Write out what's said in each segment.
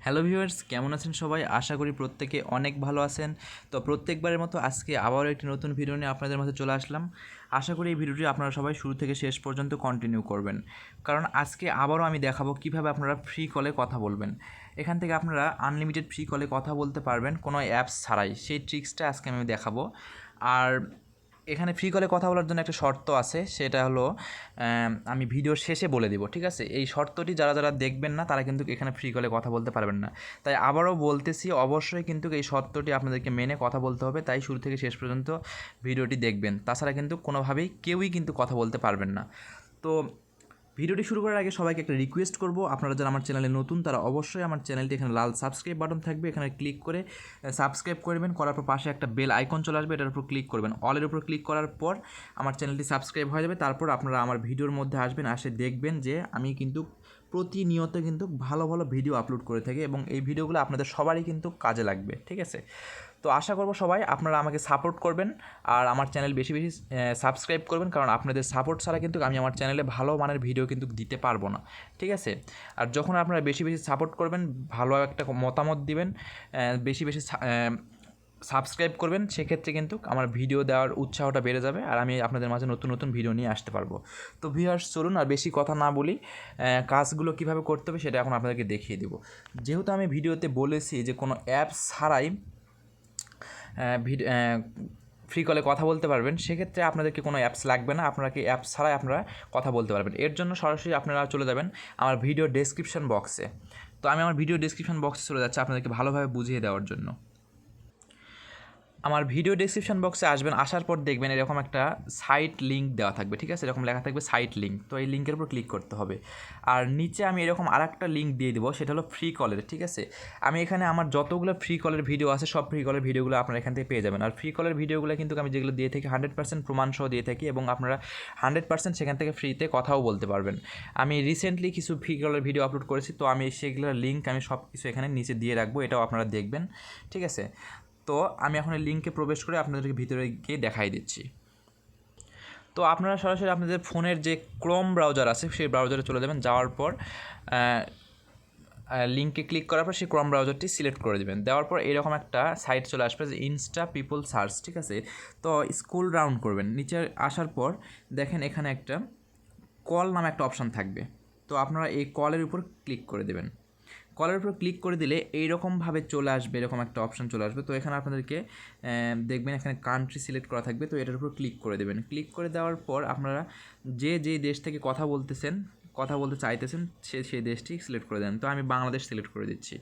Hello viewers, কেমন আছেন সবাই? আশা করি প্রত্যেকে অনেক ভালো আছেন। তো প্রত্যেকবারের মতো আজকে আবারও একটি নতুন ভিডিও নিয়ে আপনাদের মাঝে চলে আসলাম। আশা করি এই ভিডিওটি আপনারা সবাই শুরু থেকে শেষ পর্যন্ত কন্টিনিউ করবেন, কারণ আজকে আবারও আমি দেখাবো কীভাবে আপনারা ফ্রি কলে কথা বলবেন। এখান থেকে আপনারা আনলিমিটেড ফ্রি কলে কথা বলতে পারবেন কোনো অ্যাপস ছাড়াই। সেই ট্রিক্সটা আজকে আমি দেখাবো। আর এখানে ফ্রি কলে কথা বলার জন্য একটা শর্ত আছে, সেটা হলো আমি ভিডিওর শেষে বলে দিব, ঠিক আছে? এই শর্তটি যারা যারা দেখবেন না তারা কিন্তু এখানে ফ্রি কলে কথা বলতে পারবেন না। তাই আবারও বলতেছি, অবশ্যই কিন্তু এই শর্তটি আপনাদেরকে মেনে কথা বলতে হবে। তাই শুরু থেকে শেষ পর্যন্ত ভিডিওটি দেখবেন, তাছাড়া কিন্তু কোনোভাবেই কেউই কিন্তু কথা বলতে পারবেন না। তো ভিডিওটি শুরু করার আগে সবাইকে একটা রিকোয়েস্ট করব, আপনারা যারা আমার চ্যানেলে নতুন তারা অবশ্যই আমার চ্যানেলটি এখানে লাল সাবস্ক্রাইব বাটন থাকবে, এখানে ক্লিক করে সাবস্ক্রাইব করবেন। করার পর পাশে একটা বেল আইকন চলে আসবে, এটার উপর ক্লিক করবেন। অলের উপর ক্লিক করার পর আমার চ্যানেলটি সাবস্ক্রাইব হয়ে যাবে। তারপর আপনারা আমার ভিডিওর মধ্যে আসবেন, আসে দেখবেন যে আমি কিন্তু প্রতিনিয়ত কিন্তু ভালো ভালো ভিডিও আপলোড করে থাকি এবং এই ভিডিওগুলো আপনাদের সবারই কিন্তু কাজে লাগবে, ঠিক আছে? তো আশা করব সবাই আপনারা আমাকে সাপোর্ট করবেন আর আমার চ্যানেল বেশি বেশি সাবস্ক্রাইব করবেন, কারণ আপনাদের সাপোর্ট ছাড়া কিন্তু আমি আমার চ্যানেলে ভালো মানের ভিডিও কিন্তু দিতে পারবো না, ঠিক আছে? আর যখন আপনারা বেশি বেশি সাপোর্ট করবেন, ভালো একটা মতামত দিবেন, বেশি বেশি সাবস্ক্রাইব করবেন, সেক্ষেত্রে কিন্তু আমার ভিডিও দেওয়ার উৎসাহটা বেড়ে যাবে আর আমি আপনাদের মাঝে নতুন নতুন ভিডিও নিয়ে আসতে পারবো। তো ভিউয়ার্স, চলুন আর বেশি কথা না বলি, কাজগুলো কীভাবে করতে হবে সেটা এখন আপনাদেরকে দেখিয়ে দেবো। যেহেতু আমি ভিডিওতে বলেছি যে কোনো অ্যাপস ছাড়াই ফ্রি কলে কথা বলতে পারবেন, সেক্ষেত্রে আপনাদেরকে কোনো অ্যাপস লাগবে না, আপনাকে অ্যাপস ছাড়াই আপনারা কথা বলতে পারবেন। এর জন্য সরাসরি আপনারা চলে যাবেন আমার ভিডিও ডেসক্রিপশন বক্সে। তো আমি আমার ভিডিও ডেসক্রিপশন বক্সে চলে যাচ্ছি আপনাদেরকে ভালোভাবে বুঝিয়ে দেওয়ার জন্য। আমার ভিডিও ডেসক্রিপশন বক্সে আসবেন, আসার পর দেখবেন এরকম একটা সাইট লিঙ্ক দেওয়া থাকবে, ঠিক আছে? এরকম লেখা থাকবে সাইট লিঙ্ক। তো এই লিঙ্কের উপর ক্লিক করতে হবে। আর নিচে আমি এরকম আরেকটা লিঙ্ক দিয়ে দেবো, সেটা হলো ফ্রি কলের, ঠিক আছে? আমি এখানে আমার যতগুলো ফ্রি কলের ভিডিও আছে সব ফ্রি কলের ভিডিওগুলো আপনারা এখান থেকে পেয়ে যাবেন। আর ফ্রি কলের ভিডিওগুলো কিন্তু আমি যেগুলো দিয়ে থাকি 100% প্রমাণসহ দিয়ে থাকি এবং আপনারা 100% সেখান থেকে ফ্রিতে কথাও বলতে পারবেন। আমি রিসেন্টলি কিছু ফ্রি কলের ভিডিও আপলোড করেছি, তো আমি সেগুলোর লিঙ্ক আমি সব কিছু এখানে নিচে দিয়ে রাখবো, এটাও আপনারা দেখবেন, ঠিক আছে? তো আমি এখন এই লিঙ্কে প্রবেশ করে আপনাদেরকে ভিতরে গিয়ে দেখাই দিচ্ছি। তো আপনারা সরাসরি আপনাদের ফোনের যে ক্রোম ব্রাউজার আছে সেই ব্রাউজারে চলে যাবেন, যাওয়ার পর লিঙ্কে ক্লিক করার পর সেই ক্রোম ব্রাউজারটি সিলেক্ট করে দেবেন। দেওয়ার পর এরকম একটা সাইট চলে আসবে যে ইনস্টা পিপল সার্চ, ঠিক আছে? তো স্ক্রল ডাউন করবেন, নিচে আসার পর দেখেন এখানে একটা কল নামে একটা অপশান থাকবে। তো আপনারা এই কলের উপর ক্লিক করে দেবেন। কলের উপর ক্লিক করে দিলে এইরকমভাবে চলে আসবে, এরকম একটা অপশান চলে আসবে। তো এখানে আপনাদেরকে দেখবেন এখানে কান্ট্রি সিলেক্ট করা থাকবে, তো এটার উপর ক্লিক করে দেবেন। ক্লিক করে দেওয়ার পর আপনারা যে দেশ থেকে কথা বলতে চাইতেছেন সেই দেশটি সিলেক্ট করে দেন। তো আমি বাংলাদেশ সিলেক্ট করে দিচ্ছি।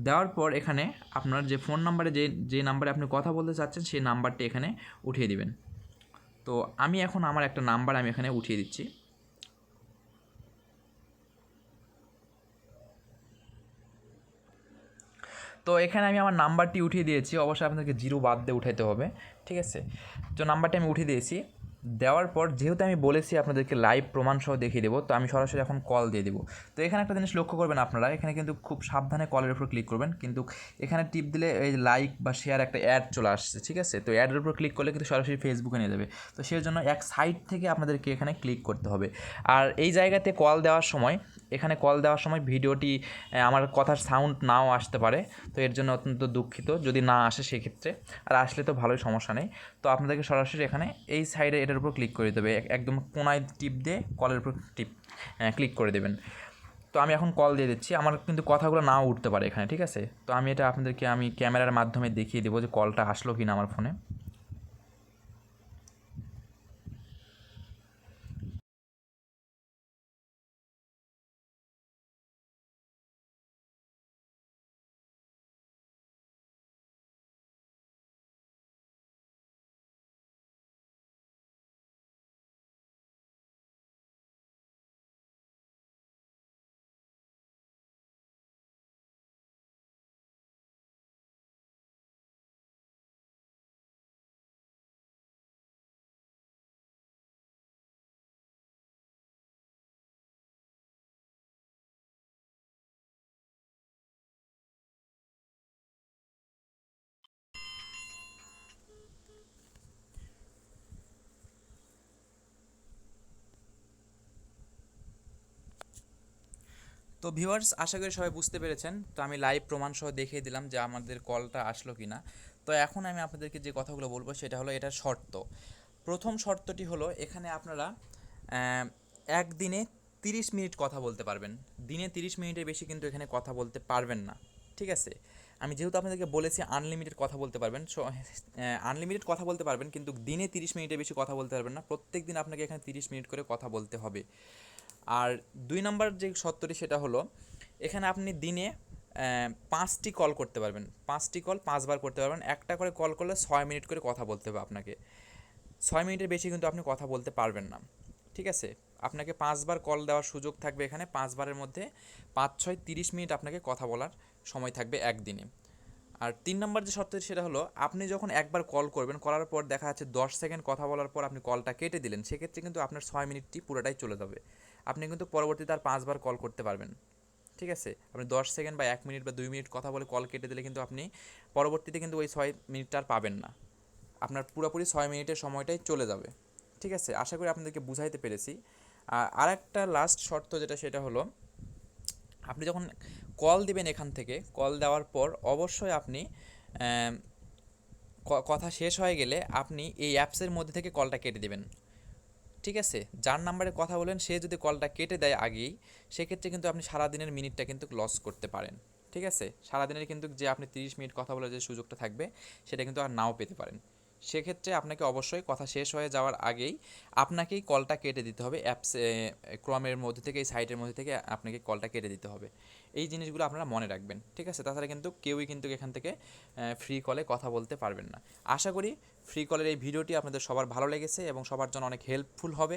দেওয়ার পর এখানে আপনার যে ফোন নাম্বারে যে নাম্বারে আপনি কথা বলতে চাচ্ছেন সেই নাম্বারটি এখানে উঠিয়ে দিবেন। তো আমি এখন আমার একটা নাম্বার আমি এখানে উঠিয়ে দিচ্ছি। তো এখানে আমি আমার নাম্বারটি উঠিয়ে দিয়েছি, অবশ্যই আপনাদেরকে জিরো বাদ দিয়ে উঠাইতে হবে, ঠিক আছে? তো নাম্বারটি আমি উঠিয়ে দিয়েছি। দেওয়ার পর যেহেতু আমি বলেছি আপনাদেরকে লাইভ প্রমাণসহ দেখিয়ে দেবো, তো আমি সরাসরি এখন কল দিয়ে দেবো। তো এখানে একটা জিনিস লক্ষ্য করবেন আপনারা, এখানে কিন্তু খুব সাবধানে কলের উপর ক্লিক করবেন, কিন্তু এখানে টিপ দিলে এই লাইক বা শেয়ার একটা অ্যাড চলে আসছে, ঠিক আছে? তো অ্যাডের উপর ক্লিক করলে কিন্তু সরাসরি ফেসবুকে নিয়ে যাবে। তো সেই জন্য এক সাইড থেকে আপনাদেরকে এখানে ক্লিক করতে হবে। আর এই জায়গাতে কল দেওয়ার সময় ভিডিওটি আমার কথার সাউন্ড নাও আসতে পারে, তো এর জন্য অত্যন্ত দুঃখিত যদি না আসে সেক্ষেত্রে। আর আসলে তো ভালোই, সমস্যা নেই। তো আপনাদেরকে সরাসরি এখানে এই সাইডে এটার উপর ক্লিক করে দিতে হবে, একদম কোনায় টিপ দিয়ে কলের উপর ক্লিক করে দেবেন। তো আমি এখন কল দিয়ে দিচ্ছি, আমার কিন্তু কথাগুলো নাও উঠতে পারে এখানে, ঠিক আছে? তো আমি এটা আপনাদেরকে আমি ক্যামেরার মাধ্যমে দেখিয়ে দেবো যে কলটা আসলো কি না আমার ফোনে। তো ভিউয়ার্স, আশা করি সবাই বুঝতে পেরেছেন। তো আমি লাইভ প্রমাণ সহ দেখিয়ে দিলাম যে আমাদের কলটা আসলো কি না। তো এখন আমি আপনাদেরকে যে কথাগুলো বলবো সেটা হলো এটার শর্ত। প্রথম শর্তটি হলো এখানে আপনারা একদিনে 30 মিনিট কথা বলতে পারবেন। দিনে 30 মিনিটের বেশি কিন্তু এখানে কথা বলতে পারবেন না, ঠিক আছে? আমি যেহেতু আপনাদেরকে বলেছি আনলিমিটেড কথা বলতে পারবেন, আনলিমিটেড কথা বলতে পারবেন, কিন্তু দিনে 30 মিনিটের বেশি কথা বলতে পারবেন না। প্রত্যেক দিন আপনাকে এখানে 30 মিনিট করে কথা বলতে হবে। আর 2 নম্বর যে সত্যটি সেটা হলো এখানে আপনি দিনে 5টি কল করতে পারবেন। 5টি কল 5বার করতে পারবেন। একটা করে কল করলে 6 মিনিট করে কথা বলতে হবে আপনাকে। 6 মিনিটের বেশি কিন্তু আপনি কথা বলতে পারবেন না, ঠিক আছে? আপনাকে 5বার কল দেওয়ার সুযোগ থাকবে এখানে। 5বারের মধ্যে 5 6 30 মিনিট আপনাকে কথা বলার সময় থাকবে একদিনে। আর 3 নম্বর যে শর্ত সেটা হলো আপনি যখন একবার কল করবেন, করার পর দেখা যাচ্ছে 10 সেকেন্ড কথা বলার পর আপনি কলটা কেটে দিলেন, সেক্ষেত্রে কিন্তু আপনার 6 মিনিটটি পুরোটাই চলে যাবে। আপনি কিন্তু পরবর্তীতে আর 5বার কল করতে পারবেন, ঠিক আছে? আপনি 10 সেকেন্ড বা 1 মিনিট বা 2 মিনিট কথা বলে কল কেটে দিলে কিন্তু আপনি পরবর্তীতে কিন্তু ওই 6 মিনিটটা আর পাবেন না। আপনার পুরোপুরি 6 মিনিটের সময়টাই চলে যাবে, ঠিক আছে? আশা করি আপনাদেরকে বুঝাইতে পেরেছি। আর একটা লাস্ট শর্ত যেটা সেটা হলো আপনি যখন কল দিবেন এখান থেকে, কল দেওয়ার পর অবশ্যই আপনি কথা শেষ হয়ে গেলে আপনি এই অ্যাপসের মধ্যে থেকে কলটা কেটে দেবেন, ঠিক আছে? যার নাম্বারে কথা বলেন সে যদি কলটা কেটে দেয় আগেই, সেক্ষেত্রে কিন্তু আপনি সারাদিনের মিনিটটা কিন্তু লস করতে পারেন, ঠিক আছে? সারাদিনের কিন্তু যে আপনি 30 মিনিট কথা বলার যে সুযোগটা থাকবে সেটা কিন্তু আর নাও পেতে পারেন। সেক্ষেত্রে আপনাকে অবশ্যই কথা শেষ হয়ে যাওয়ার আগেই আপনাকেই কলটা কেটে দিতে হবে। অ্যাপসে ক্রমের মধ্যে থেকে, এই সাইটের মধ্যে থেকে আপনাকে কলটা কেটে দিতে হবে। এই জিনিসগুলো আপনারা মনে রাখবেন, ঠিক আছে? তাছাড়া কিন্তু কেউই কিন্তু এখান থেকে ফ্রি কলে কথা বলতে পারবেন না। আশা করি ফ্রি কলের এই ভিডিওটি আপনাদের সবার ভালো লেগেছে এবং সবার জন্য অনেক হেল্পফুল হবে।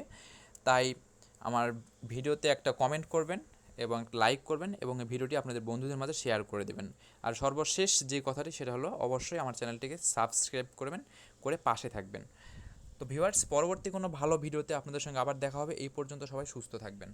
তাই আমার ভিডিওতে একটা কমেন্ট করবেন এবং লাইক করবেন এবং এই ভিডিওটি আপনাদের বন্ধুদের মাঝে শেয়ার করে দেবেন। আর সর্বশেষ যে কথাটি সেটা হলো অবশ্যই আমার চ্যানেলটিকে সাবস্ক্রাইব করবেন, করে পাশে থাকবেন। তো ভিউয়ার্স, পরবর্তী কোনো ভালো ভিডিওতে আপনাদের সঙ্গে আবার দেখা হবে। এই পর্যন্ত সবাই সুস্থ থাকবেন।